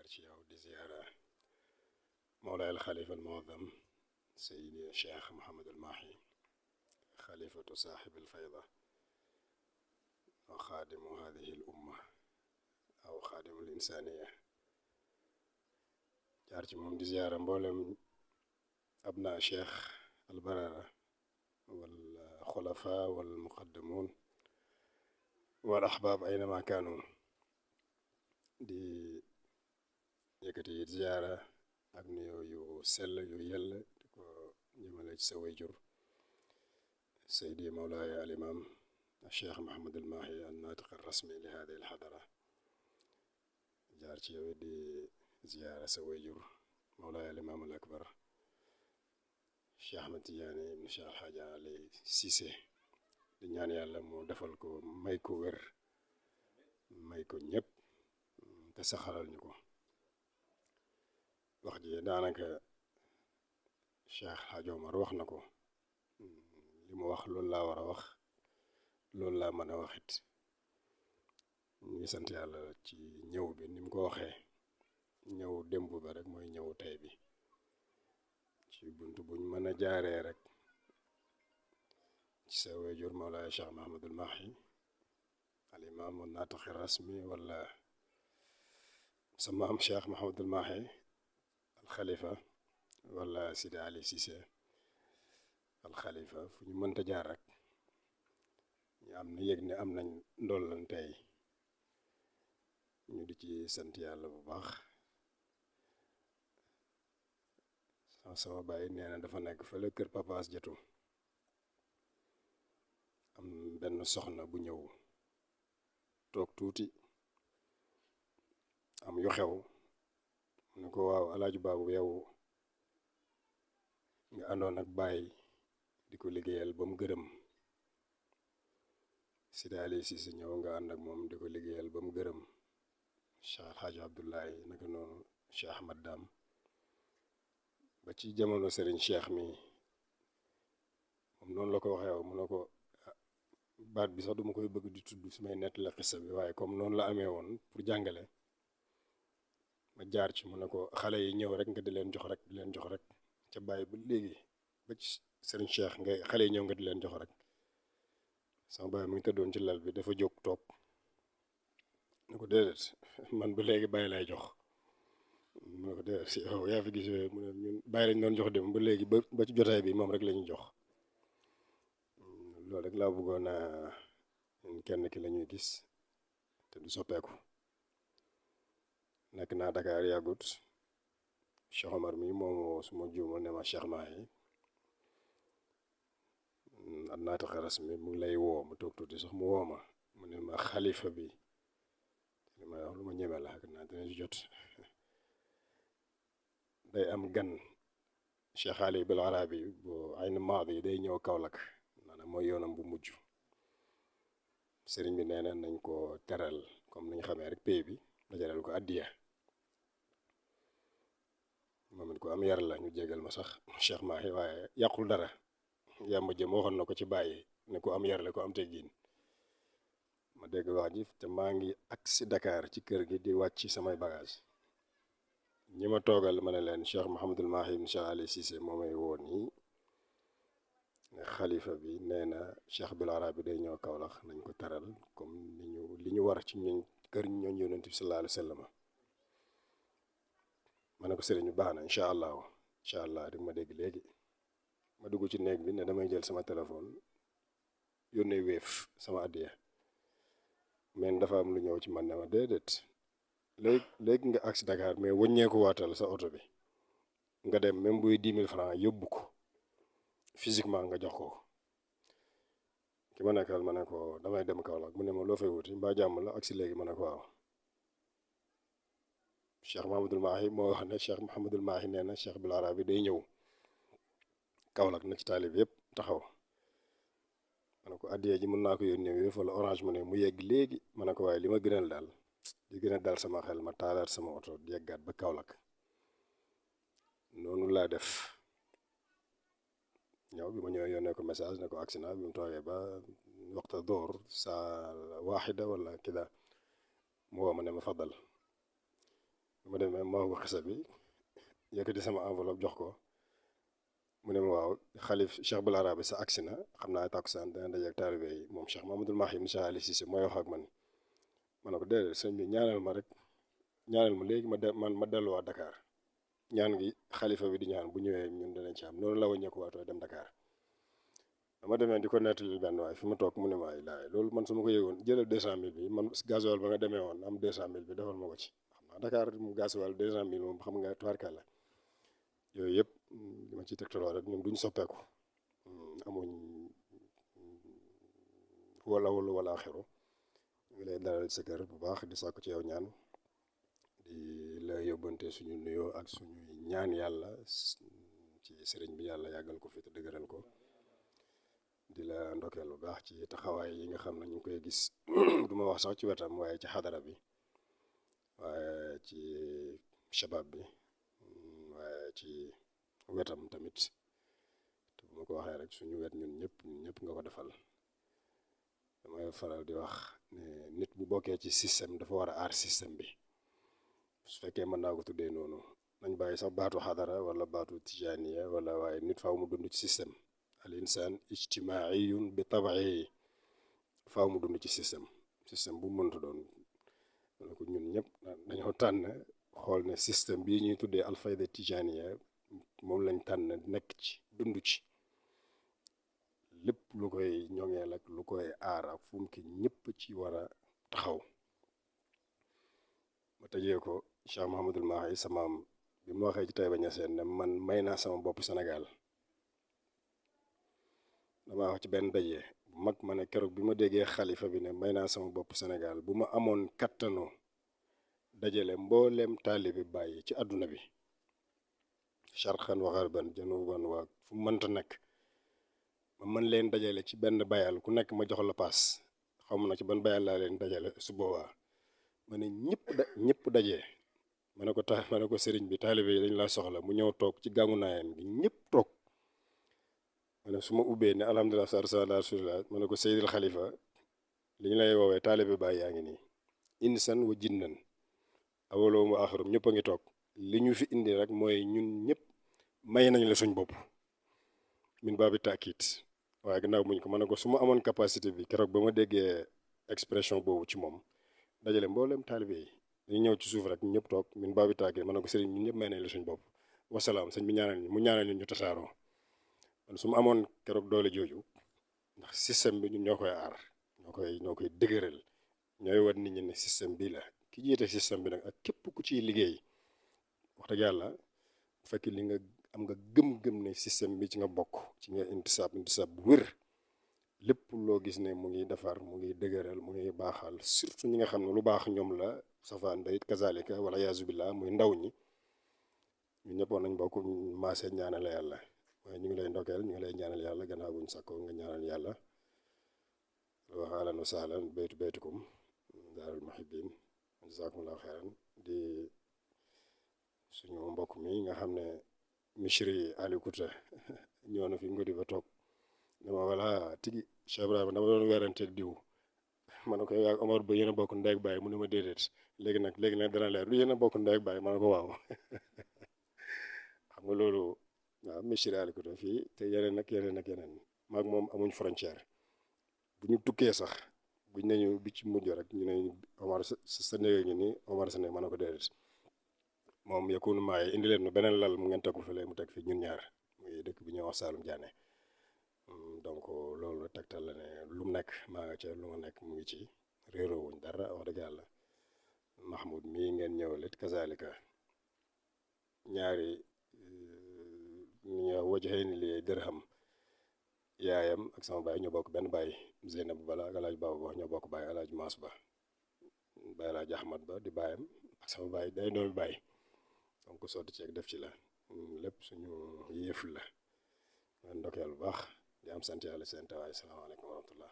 جارتشيو دي زيارة مولاي الخليفة المعظم سيدي الشيخ محمد الماحي خليفة صاحب الفيضة وخادم هذه الأمة أو خادم الإنسانية. جارتي موم دي زيارة مبولم أبناء شيخ البررة والخلفاء والمقدمون والأحباب أينما كانوا di yëkkati ziyaara ak nuyoo yu sell yu yell di ko jëmale ci sa wayjur Seydi Mawlaay al Imam Cheikh Mohammed al Mahi al naatiq al rasmi li hadihi al hadara jaar ci yow di ziyaara sa wayjur Mawlaay al Imam al Akbar Cheikh Ahmed Tidiane ibn Cheikh al Hadj Ali Cissé di ñaan yàlla mu defal ko may ko wér may ko ñëpp te saxalal ñu ko wax ji daanaka Cheikh Hadj Omar wax na ko li mu wax loolu laa war a wax loolu laa mën a waxit ñu ngi sant yàlla ci ñëw bi ni mu ko waxee ñëw démb ba rek mooy ñëw tey bi ci bunt buñ mën a jaaree rek ci sa wayjur Mawlaay Cheikh Mahamadul Mahi al imam naatiq rasmi wala sa maam Cheikh Mahamadul Mahi al Khalifa wala Sidi Ali Cissé al Khalifa fu ñu mënta jaar rek ñu am na yëg ne am nañ ndollan tey ñu di ci sant yàlla bu baax sama bàyyi nee na dafa nekk fële kër papaas jatu am benn soxna bu ñëw toog tuuti am yu xew mu ne ko waaw alaaju baabu yow nga àndoon ak bàyyi di ko liggéeyal ba mu gërëm Sidi Ali Cissé ñëw nga ànd ak moom di ko liggéeyal ba mu gërëm Cheikh Alhaji Abdoulaye naka noonu Cheikh Ahmad Dam ba ci jamono Serigne Cheikh mi moom noonu la ko waxee mu ne ko baat bi sax duma koy bëgg di tudd su may nett la xissa bi waaye comme noonu la amee woon pour jàngale ma jaar ci mu ne ko xale yi ñëw rek nga di leen jox rek di leen jox rek ca bàyyi ba léegi ba ci Serigne Cheikh nga xale yi ñëw nga di leen jox rek sama bàyyi mu ngi tëddoon ci lal bi dafa jóg toog ne ko déedéet man ba léegi bàyyi lay jox mu ne ko déedéet si yow yaa fi gis mu ne ñun bàyyi lañ doon jox dem ba léegi ba ci jotaay bi moom rek la ñuy jox loolu rek laa bëggoon a kenn ki la ñuy gis te du soppeeku nekk naa Dakar yàggut Cheikh Omar mi moomu suma juumal ne ma Cheikh Mahi am naatiq rasmi mu ngi lay woo mu toog tuuti sax mu woo ma mu ne ma xalifa bi li may wax lu ma ñeme la ak naa dina ci jot day am gan Cheikh Ali bil Arabi bu Ayn Maadi day ñëw Kaolack maanaam mooy yoonam bu mujj sëriñ bi nee na nañ ko teral comme nañ xamee rek pay bi dajaleel ko addiya moom it ko am yar la ñu jégal ma sax Cheikh Mahi waaye yàqul dara yàmba jëm waxoon na ko ci bàyyi ne ko am yar la ko am teggiin ma dégg wax ji te maa ngi agsi Dakar ci kër gi di wàcc samay bagage ñi ma toogal ma ne leen Cheikh Mouhamadul Mahi Cheikh Ali Cissé moo may woo nii xalifa bi nee na Cheikh bil Arabi day ñëw Kaolack nañ ko teral comme li ñu war ci ñun kër ñooñ yonent bi sallallahu alayhi wa sallam ma ne ko sëriñ bi baax na incha allah di ma dégg léegi ma dugg ci néeg bi ne damay jël sama téléphone yónnee Wave sama addiya mais dafa am lu ñëw ci man ne ma déedéet léegi nga agsi Dakar mais wëññeeku waatal sa oto bi nga dem même buy 10 000 francs yóbbu ko physiquement nga jox ko ki ma nekkal ma ne ko damay dem Kaolack mu ne ma loo fay wuti mbaa jàmm la agsi léegi ma ne ko waaw Cheikh Mahamadul Mahi moo wax ne Cheikh Mahamadul Mahi nee na Cheikh bil Arabi day ñëw Kaolack na ci taalib yëpp taxaw ma ne ko addiyee ji mën naa ko yónnee Wave wala Orange Money mu yegg léegi ma ne ko waaye li ma gënal daal di gën a dal sama xel ma taalaat sama oto yeggaat ba Kaolack noonu laa def ñëw bi ma ñëwee yónnee ko message ne ko agsi naa bi mu toogee ba waxta door saa waaxida wala kida mu woo ma ne ma faddal bi ma demee ma wax ko xisa bi yëkkati sama enveloppe jox ko mu ne ma waaw xalif Cheikh Bul Arabi sa agsi na xam naa tàkkusaan dana daje ak taalibe yi moom Cheikh Mamadul Mahi ibn Cheikh Ali Cissé mooy wax ak man. ma ne ko déedéet sëñ bi ñaanal ma rek ñaanal ma léegi ma delluwaat Dakar ñaan gi xalifa bi di ñaan bu ñëwee ñun danañ ci am noonu la wàññeeku waatoo dem Dakar. dama demee di ko nettali benn waaye fi ma toog mu ne ma laay loolu man su ma ko yëgoon jëlal 200 000 bi man gasoil ba nga demee woon am 200 000 bi defal ma ko ci xam naa Dakar mu gasoil 200 000 moom xam nga tubaarkàlla yooyu yëpp dama ciy tegtaloo rek ñoom duñ soppeeku amuñ wala axiro ñu ngi lay dalal sa kër bu baax di sàkku ci yow ñaan di la yóbbante suñu nuyoo ak suñu ñaan yàlla ci sëriñ bi yàlla yàggal ko fi te dëgëral ko di la ndokkeel bu baax ci taxawaay yi nga xam ne ñu ngi koy gis du ma wax sax ci wetam waaye ci xadara bi waaye ci shabab bi waaye ci wetam tamit te bu ma ko waxee rek suñu wet ñun ñëpp nga ko defal. damay faral di wax ne nit bu bokkee ci système dafa war a aar système bi su fekkee mën naa ko tuddee noonu nañ bàyyi sax baatu xadara wala baatu tijaaniya wala waaye nit faaw mu dund ci système. al insaan ijtimaiyun bi tabii faaw mu dund ci système bu mënta doon donc ñun ñëpp dañoo tànn xool ne système bii ñuy tuddee alfayda tijaniya moom lañ tànn nekk ci dund ci lépp lu koy ñoŋeel ak lu koy aar ak fu mu ki ñëpp ci war a taxaw. ma tëjee ko Cheikh Mouhamadul Mahi samaam bi mu waxee ci Taïba Niassène ne man may naa sama bopp Sénégal damaa wax ci benn daje bu mag ma ne keroog bi ma déggee xalifa bi ne may naa sama bopp Sénégal bu ma amoon kattanu dajale mbooleem taalibi bàyyi ci àdduna bi sharqan wa gharban januban wa fu mënta nekk ma mën leen dajale ci benn bayal ku nekk ma jox la paas xaw ma na ci ban bayal laa leen dajale su boobaa ma ne ñëpp dajee ma ne ko sëriñ bi taalibe yi dañ laa soxla mu ñëw toog ci gàngu naayam gi ñëpp toog ma ne su ma ubbee ne alhamdulilah sala rasulillah ma ne ko seydil xalifa li ñu lay woowee taalibe baay yaa ngi nii insan wa jinnan awaloo mu aaxirum ñëpp a ngi toog li ñu fi indi rek mooy ñun ñëpp may nañ la suñ bopp min baabi taakit waaye gannaaw muñ ko ma ne ko su ma amoon capacité bi keroog ba ma déggee expression boobu ci moom dajale mboolem taalibe yi dañu ñëw ci suuf rek ñëpp toog min baabi taakit ma ne ko sëriñ ñun ñëpp may nañ la suñ bopp wasalaam sëñ bi ñaanal ñu tasaaroo man su ma amoon keroog doole jooju ndax système bi ñun ñoo koy aar ñoo koy dëgëral ñooy wan nit ñi ne système bii la ki jiite système bi nag ak képp ku ciy liggéey wax dëgg yàlla bu fekkee li nga am nga gëm-gëm ne système bi ci nga bokk ci nga intisaab bu wér lépp loo gis ne mu ngi defar mu ngi dëgëral mu ngi baaxal surtout ñi nga xam ne lu baax ñoom la safaan ba it kazalika wala yaasu billah muy ndaw ñi ñun ñëpp war nañ bokk maasee ñaanale yàlla waaye ñu ngi lay ndokkeel ñu ngi lay ñaanal yàlla gannaaw buñ sàkkoo nga ñaanal yàlla wax ahlan wa sahlan baytukum daarul muhibbin jazakumullahu xeyran di suñu mbokk mi nga xam ne Misri Aliou Kouta ñëw na fi ngodi ba toog dama wala tigi Cheikh Ibrahima dama doon weeranteeg diw ma ne ko yaa Omar ba yéen a bokk ndey ak baay mu ne ma déedéet léegi nag dana leer du yéen a bokk ndey ak baay ma ne ko waaw xam nga loolu waaw Misri Aliou Kouta fii te yeneen ak yeneen maag moom amuñ frontière bu ñu tukkee sax buñ nañu bi ci mujj rek ñu ne Omar sa néeg ngi ni Omar sa néeg ma ne ko déedéet moom yakunu maaye indi leen beneen lal mu ngeen tegu fële mu teg fi ñun ñaar muy dëkk bi ñuy wax Saalum Diané donc loolu tegtal la ne lu mu nekk maa nga ca lu ma nekk mu ngi ci réeroo wuñ dara wax dëgg yàlla Mahmoud mii ngeen ñëwalit kazalika ñaari ñu wajxëy ni li dërham yaayam ak sama baay ñoo bokk benn baay Zeynab bala ak alaaj Baba Ba ñoo bokk baay alaaj Maas Ba baay alaaj Ahmad Ba di baayam ak sama baay day doomi baay donc sotti ceeg def ci la lépp suñu yëf la ndokkeel bu baax di am sant yàlla seen tawaay salaamaaleykum wa rahmatullah